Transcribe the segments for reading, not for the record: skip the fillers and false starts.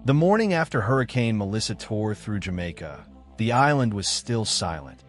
The morning after Hurricane Melissa tore through Jamaica, the island was still silent,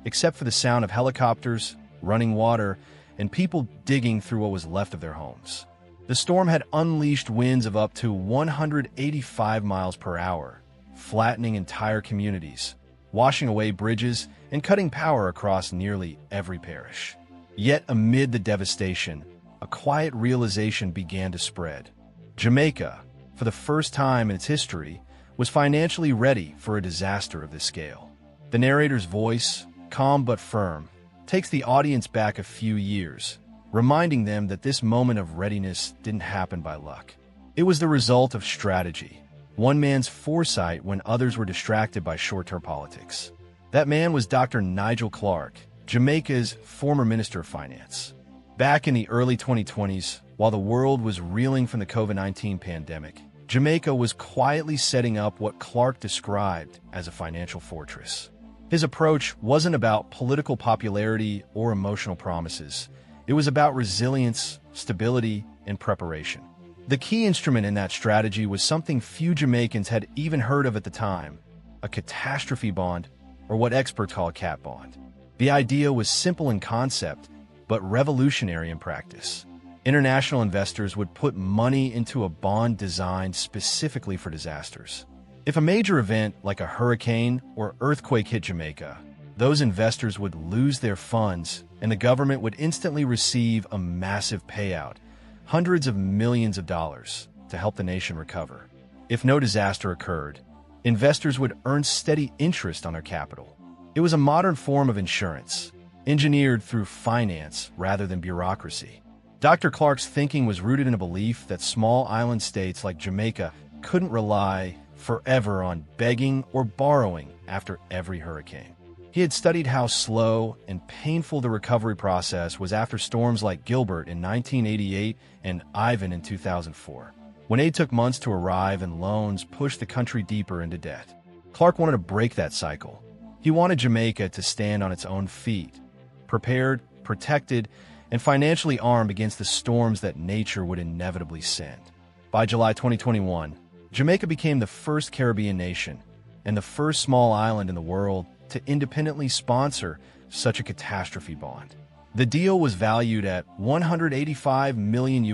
except for the sound of helicopters, running water, and people digging through what was left of their homes. The storm had unleashed winds of up to 185 miles per hour, flattening entire communities, washing away bridges, and cutting power across nearly every parish. Yet amid the devastation, a quiet realization began to spread. Jamaica, for the first time in its history, was financially ready for a disaster of this scale. The narrator's voice, calm but firm, takes the audience back a few years, reminding them that this moment of readiness didn't happen by luck. It was the result of strategy, one man's foresight when others were distracted by short-term politics. That man was Dr. Nigel Clarke, Jamaica's former Minister of Finance. Back in the early 2020s, while the world was reeling from the COVID-19 pandemic, Jamaica was quietly setting up what Clarke described as a financial fortress. His approach wasn't about political popularity or emotional promises. It was about resilience, stability, and preparation. The key instrument in that strategy was something few Jamaicans had even heard of at the time: a catastrophe bond, or what experts call a cat bond. The idea was simple in concept, but revolutionary in practice. International investors would put money into a bond designed specifically for disasters. If a major event like a hurricane or earthquake hit Jamaica, those investors would lose their funds and the government would instantly receive a massive payout, hundreds of millions of dollars, to help the nation recover. If no disaster occurred, investors would earn steady interest on their capital. It was a modern form of insurance, engineered through finance rather than bureaucracy. Dr. Clarke's thinking was rooted in a belief that small island states like Jamaica couldn't rely forever on begging or borrowing after every hurricane. He had studied how slow and painful the recovery process was after storms like Gilbert in 1988 and Ivan in 2004, when aid took months to arrive and loans pushed the country deeper into debt. Clarke wanted to break that cycle. He wanted Jamaica to stand on its own feet, prepared, protected, and financially armed against the storms that nature would inevitably send. By July 2021, Jamaica became the first Caribbean nation and the first small island in the world to independently sponsor such a catastrophe bond. The deal was valued at $185 million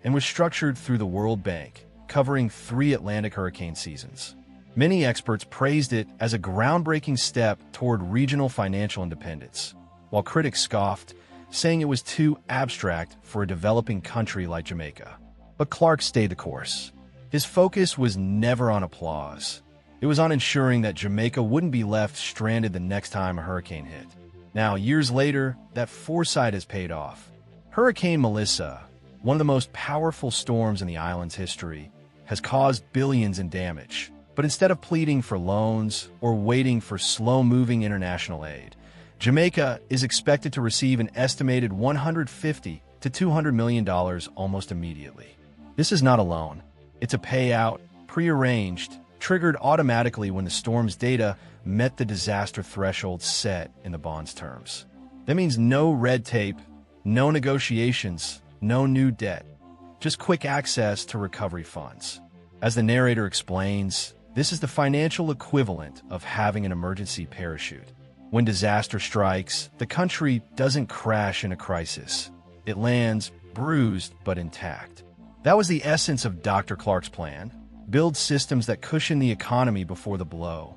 and was structured through the World Bank, covering 3 Atlantic hurricane seasons. Many experts praised it as a groundbreaking step toward regional financial independence, while critics scoffed, saying it was too abstract for a developing country like Jamaica. But Clarke stayed the course. His focus was never on applause. It was on ensuring that Jamaica wouldn't be left stranded the next time a hurricane hit. Now, years later, that foresight has paid off. Hurricane Melissa, one of the most powerful storms in the island's history, has caused billions in damage. But instead of pleading for loans or waiting for slow-moving international aid, Jamaica is expected to receive an estimated $150 to $200 million almost immediately. This is not a loan. It's a payout, prearranged, triggered automatically when the storm's data met the disaster threshold set in the bond's terms. That means no red tape, no negotiations, no new debt, just quick access to recovery funds. As the narrator explains, this is the financial equivalent of having an emergency parachute. When disaster strikes, the country doesn't crash in a crisis. It lands bruised but intact. That was the essence of Dr. Clarke's plan: build systems that cushion the economy before the blow,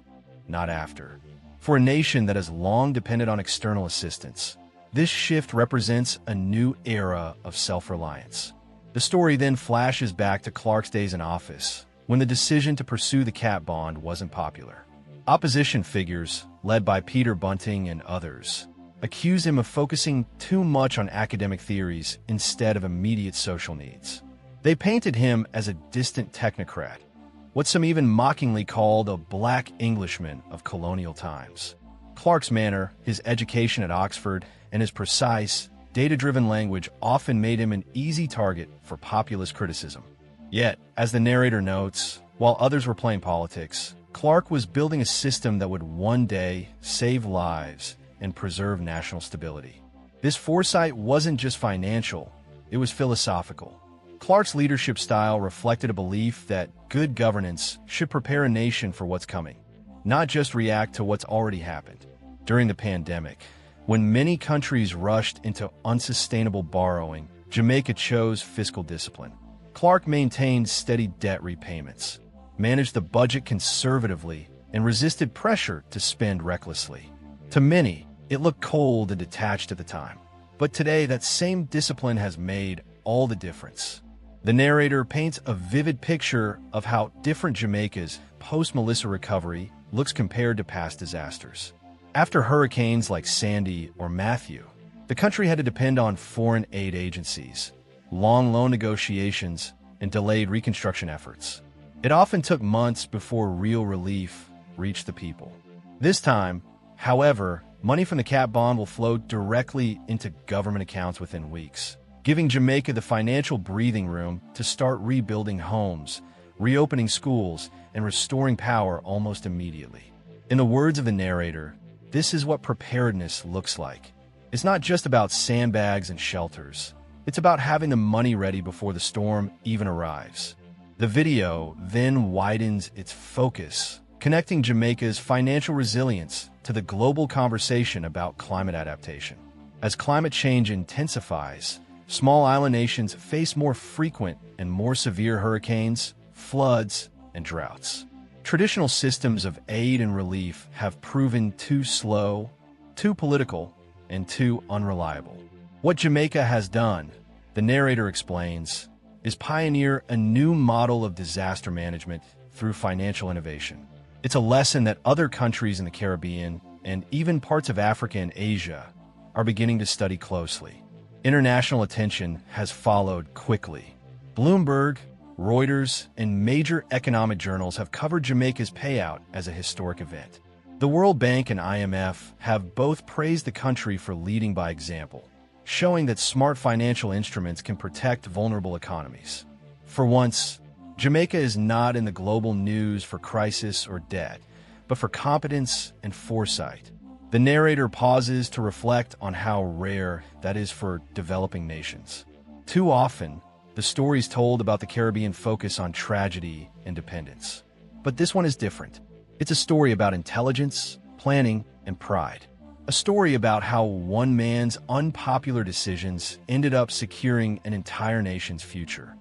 not after. For a nation that has long depended on external assistance, this shift represents a new era of self-reliance. The story then flashes back to Clarke's days in office, when the decision to pursue the cat bond wasn't popular. Opposition figures, led by Peter Bunting and others, accused him of focusing too much on academic theories instead of immediate social needs. They painted him as a distant technocrat, what some even mockingly called a black Englishman of colonial times. Clarke's manner, his education at Oxford, and his precise, data-driven language often made him an easy target for populist criticism. Yet, as the narrator notes, while others were playing politics, Clarke was building a system that would one day save lives and preserve national stability. This foresight wasn't just financial, it was philosophical. Clarke's leadership style reflected a belief that good governance should prepare a nation for what's coming, not just react to what's already happened. During the pandemic, when many countries rushed into unsustainable borrowing, Jamaica chose fiscal discipline. Clarke maintained steady debt repayments, managed the budget conservatively, and resisted pressure to spend recklessly. To many, it looked cold and detached at the time. But today, that same discipline has made all the difference. The narrator paints a vivid picture of how different Jamaica's post-Melissa recovery looks compared to past disasters. After hurricanes like Sandy or Matthew, the country had to depend on foreign aid agencies, long loan negotiations, and delayed reconstruction efforts. It often took months before real relief reached the people. This time, however, money from the cat bond will flow directly into government accounts within weeks, giving Jamaica the financial breathing room to start rebuilding homes, reopening schools, and restoring power almost immediately. In the words of the narrator, this is what preparedness looks like. It's not just about sandbags and shelters. It's about having the money ready before the storm even arrives. The video then widens its focus, connecting Jamaica's financial resilience to the global conversation about climate adaptation. As climate change intensifies, small island nations face more frequent and more severe hurricanes, floods, and droughts. Traditional systems of aid and relief have proven too slow, too political, and too unreliable. What Jamaica has done, the narrator explains, is pioneer a new model of disaster management through financial innovation. It's a lesson that other countries in the Caribbean and even parts of Africa and Asia are beginning to study closely. International attention has followed quickly. Bloomberg, Reuters, and major economic journals have covered Jamaica's payout as a historic event. The World Bank and IMF have both praised the country for leading by example, showing that smart financial instruments can protect vulnerable economies. For once, Jamaica is not in the global news for crisis or debt, but for competence and foresight. The narrator pauses to reflect on how rare that is for developing nations. Too often, the stories told about the Caribbean focus on tragedy and dependence. But this one is different. It's a story about intelligence, planning, and pride. A story about how one man's unpopular decisions ended up securing an entire nation's future.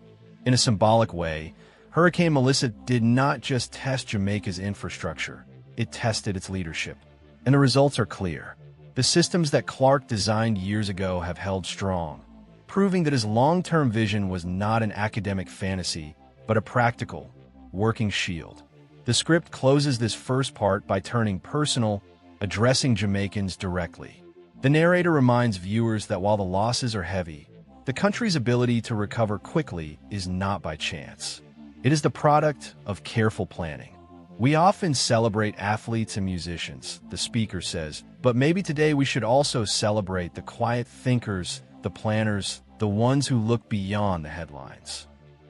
In a symbolic way, Hurricane Melissa did not just test Jamaica's infrastructure, it tested its leadership. And the results are clear. The systems that Clarke designed years ago have held strong, proving that his long-term vision was not an academic fantasy, but a practical, working shield. The script closes this first part by turning personal, addressing Jamaicans directly. The narrator reminds viewers that while the losses are heavy, the country's ability to recover quickly is not by chance. It is the product of careful planning. We often celebrate athletes and musicians, the speaker says, but maybe today we should also celebrate the quiet thinkers, the planners, the ones who look beyond the headlines.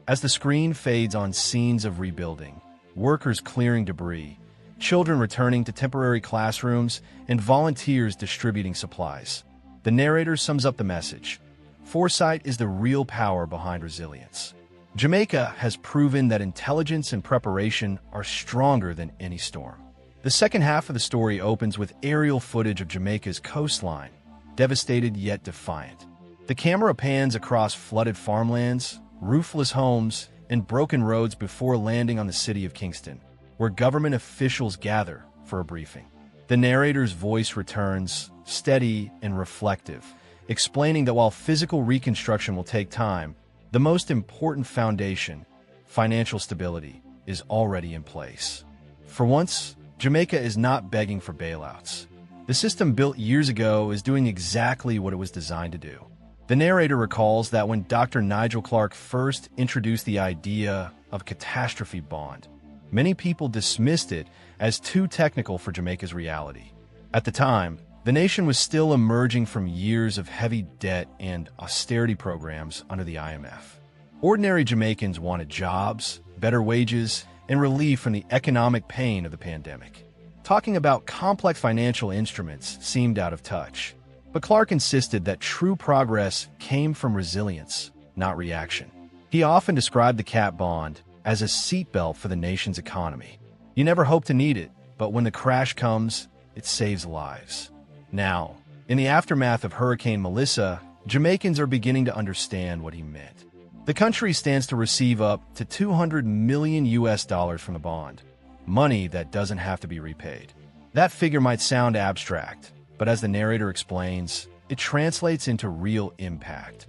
As the screen fades on scenes of rebuilding, workers clearing debris, children returning to temporary classrooms, and volunteers distributing supplies, the narrator sums up the message. Foresight is the real power behind resilience. Jamaica has proven that intelligence and preparation are stronger than any storm. The second half of the story opens with aerial footage of Jamaica's coastline, devastated yet defiant. The camera pans across flooded farmlands, roofless homes, and broken roads before landing on the city of Kingston, where government officials gather for a briefing. The narrator's voice returns, steady and reflective, explaining that while physical reconstruction will take time, the most important foundation, financial stability, is already in place. For once, Jamaica is not begging for bailouts. The system built years ago is doing exactly what it was designed to do. The narrator recalls that when Dr. Nigel Clarke first introduced the idea of catastrophe bond, many people dismissed it as too technical for Jamaica's reality. At the time, the nation was still emerging from years of heavy debt and austerity programs under the IMF. Ordinary Jamaicans wanted jobs, better wages, and relief from the economic pain of the pandemic. Talking about complex financial instruments seemed out of touch. But Clarke insisted that true progress came from resilience, not reaction. He often described the cat bond as a seatbelt for the nation's economy. You never hope to need it, but when the crash comes, it saves lives. Now, in the aftermath of Hurricane Melissa, Jamaicans are beginning to understand what he meant. The country stands to receive up to $200 million from the bond, money that doesn't have to be repaid. That figure might sound abstract, but as the narrator explains, it translates into real impact.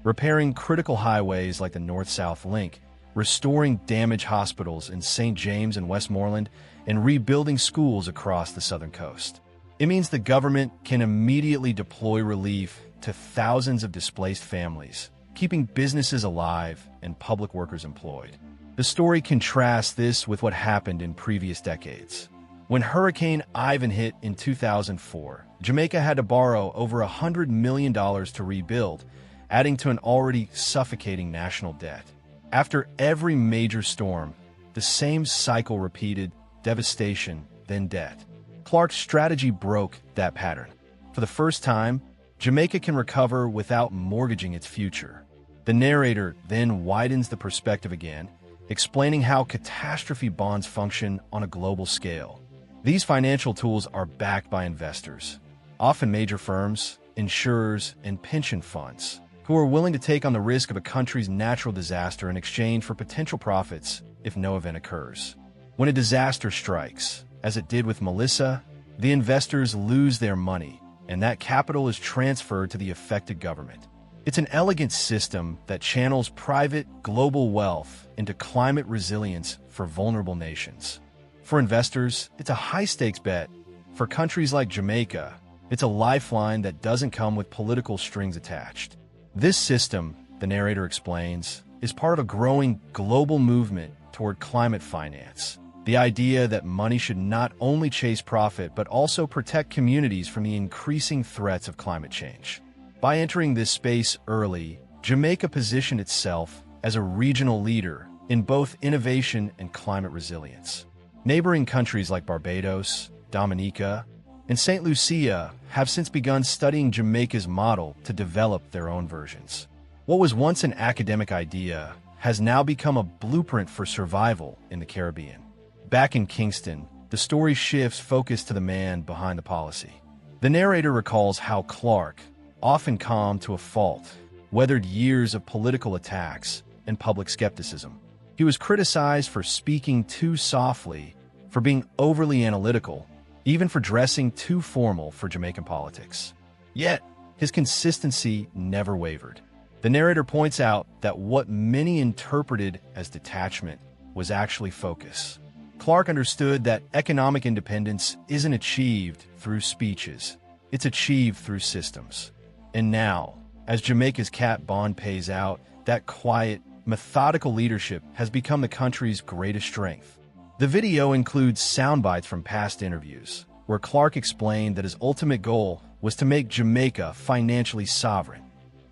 Repairing critical highways like the North-South Link, restoring damaged hospitals in St. James and Westmoreland, and rebuilding schools across the southern coast. It means the government can immediately deploy relief to thousands of displaced families, keeping businesses alive and public workers employed. The story contrasts this with what happened in previous decades. When Hurricane Ivan hit in 2004, Jamaica had to borrow over $100 million to rebuild, adding to an already suffocating national debt. After every major storm, the same cycle repeated: devastation, then debt. Clarke's strategy broke that pattern. For the first time, Jamaica can recover without mortgaging its future. The narrator then widens the perspective again, explaining how catastrophe bonds function on a global scale. These financial tools are backed by investors, often major firms, insurers, and pension funds, who are willing to take on the risk of a country's natural disaster in exchange for potential profits if no event occurs. When a disaster strikes, as it did with Melissa, the investors lose their money, and that capital is transferred to the affected government. It's an elegant system that channels private, global wealth into climate resilience for vulnerable nations. For investors, it's a high-stakes bet. For countries like Jamaica, it's a lifeline that doesn't come with political strings attached. This system, the narrator explains, is part of a growing global movement toward climate finance. The idea that money should not only chase profit but also protect communities from the increasing threats of climate change. By entering this space early, Jamaica positioned itself as a regional leader in both innovation and climate resilience. Neighboring countries like Barbados, Dominica, and St. Lucia have since begun studying Jamaica's model to develop their own versions. What was once an academic idea has now become a blueprint for survival in the Caribbean. Back in Kingston, the story shifts focus to the man behind the policy. The narrator recalls how Clarke, often calm to a fault, weathered years of political attacks and public skepticism. He was criticized for speaking too softly, for being overly analytical, even for dressing too formal for Jamaican politics. Yet, his consistency never wavered. The narrator points out that what many interpreted as detachment was actually focus. Clarke understood that economic independence isn't achieved through speeches, it's achieved through systems. And now, as Jamaica's cat bond pays out, that quiet, methodical leadership has become the country's greatest strength. The video includes soundbites from past interviews, where Clarke explained that his ultimate goal was to make Jamaica financially sovereign.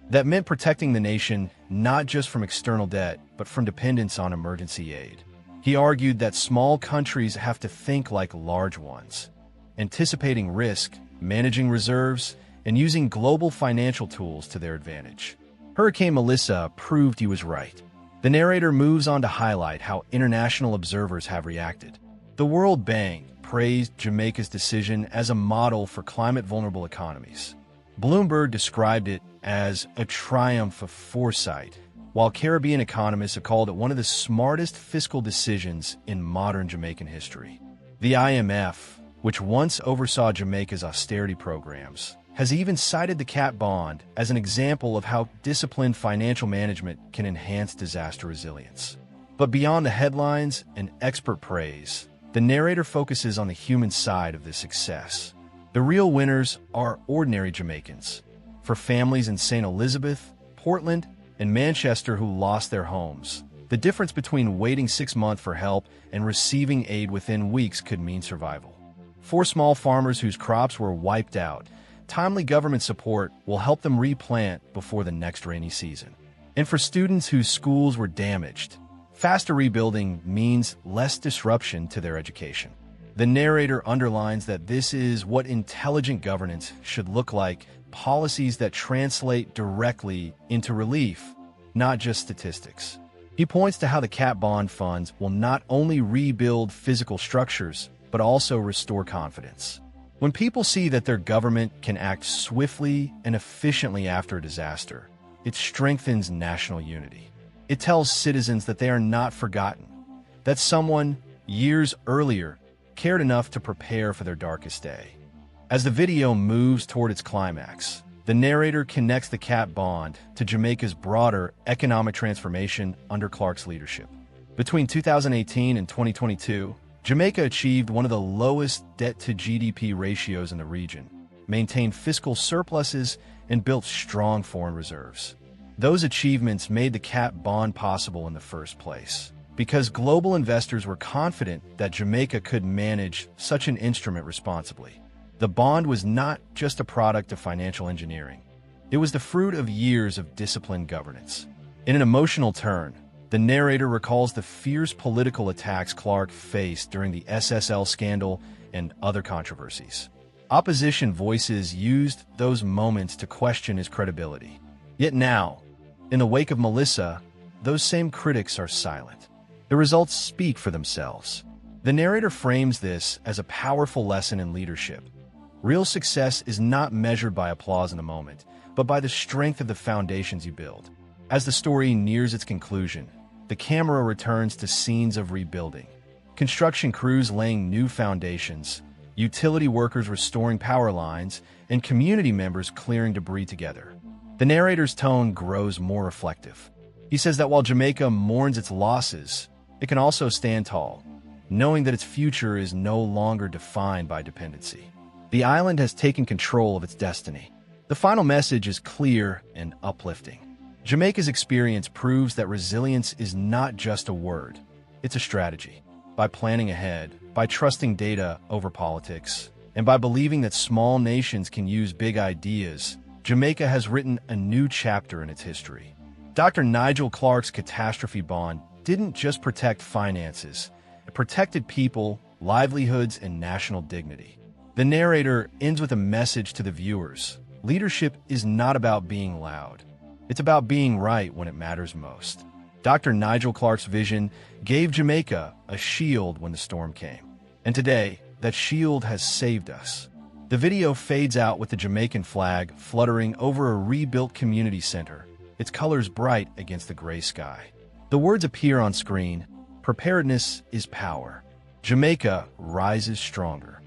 That meant protecting the nation not just from external debt, but from dependence on emergency aid. He argued that small countries have to think like large ones, anticipating risk, managing reserves, and using global financial tools to their advantage. Hurricane Melissa proved he was right. The narrator moves on to highlight how international observers have reacted. The World Bank praised Jamaica's decision as a model for climate-vulnerable economies. Bloomberg described it as a triumph of foresight, while Caribbean economists have called it one of the smartest fiscal decisions in modern Jamaican history. The IMF, which once oversaw Jamaica's austerity programs, has even cited the cat bond as an example of how disciplined financial management can enhance disaster resilience. But beyond the headlines and expert praise, the narrator focuses on the human side of this success. The real winners are ordinary Jamaicans. For families in St. Elizabeth, Portland, and Manchester who lost their homes, the difference between waiting 6 months for help and receiving aid within weeks could mean survival. For small farmers whose crops were wiped out, timely government support will help them replant before the next rainy season. And for students whose schools were damaged, faster rebuilding means less disruption to their education. The narrator underlines that this is what intelligent governance should look like: policies that translate directly into relief, not just statistics. He points to how the cat bond funds will not only rebuild physical structures, but also restore confidence. When people see that their government can act swiftly and efficiently after a disaster, it strengthens national unity. It tells citizens that they are not forgotten, that someone, years earlier, cared enough to prepare for their darkest day. As the video moves toward its climax, the narrator connects the cat bond to Jamaica's broader economic transformation under Clarke's leadership. Between 2018 and 2022, Jamaica achieved one of the lowest debt-to-GDP ratios in the region, maintained fiscal surpluses, and built strong foreign reserves. Those achievements made the cat bond possible in the first place, because global investors were confident that Jamaica could manage such an instrument responsibly. The bond was not just a product of financial engineering. It was the fruit of years of disciplined governance. In an emotional turn, the narrator recalls the fierce political attacks Clarke faced during the SSL scandal and other controversies. Opposition voices used those moments to question his credibility. Yet now, in the wake of Melissa, those same critics are silent. The results speak for themselves. The narrator frames this as a powerful lesson in leadership. Real success is not measured by applause in the moment, but by the strength of the foundations you build. As the story nears its conclusion, the camera returns to scenes of rebuilding. Construction crews laying new foundations, utility workers restoring power lines, and community members clearing debris together. The narrator's tone grows more reflective. He says that while Jamaica mourns its losses, it can also stand tall, knowing that its future is no longer defined by dependency. The island has taken control of its destiny. The final message is clear and uplifting. Jamaica's experience proves that resilience is not just a word, it's a strategy. By planning ahead, by trusting data over politics, and by believing that small nations can use big ideas, Jamaica has written a new chapter in its history. Dr. Nigel Clarke's catastrophe bond didn't just protect finances, it protected people, livelihoods, and national dignity. The narrator ends with a message to the viewers. Leadership is not about being loud. It's about being right when it matters most. Dr. Nigel Clarke's vision gave Jamaica a shield when the storm came. And today, that shield has saved us. The video fades out with the Jamaican flag fluttering over a rebuilt community center, its colors bright against the gray sky. The words appear on screen, "Preparedness is power. Jamaica rises stronger."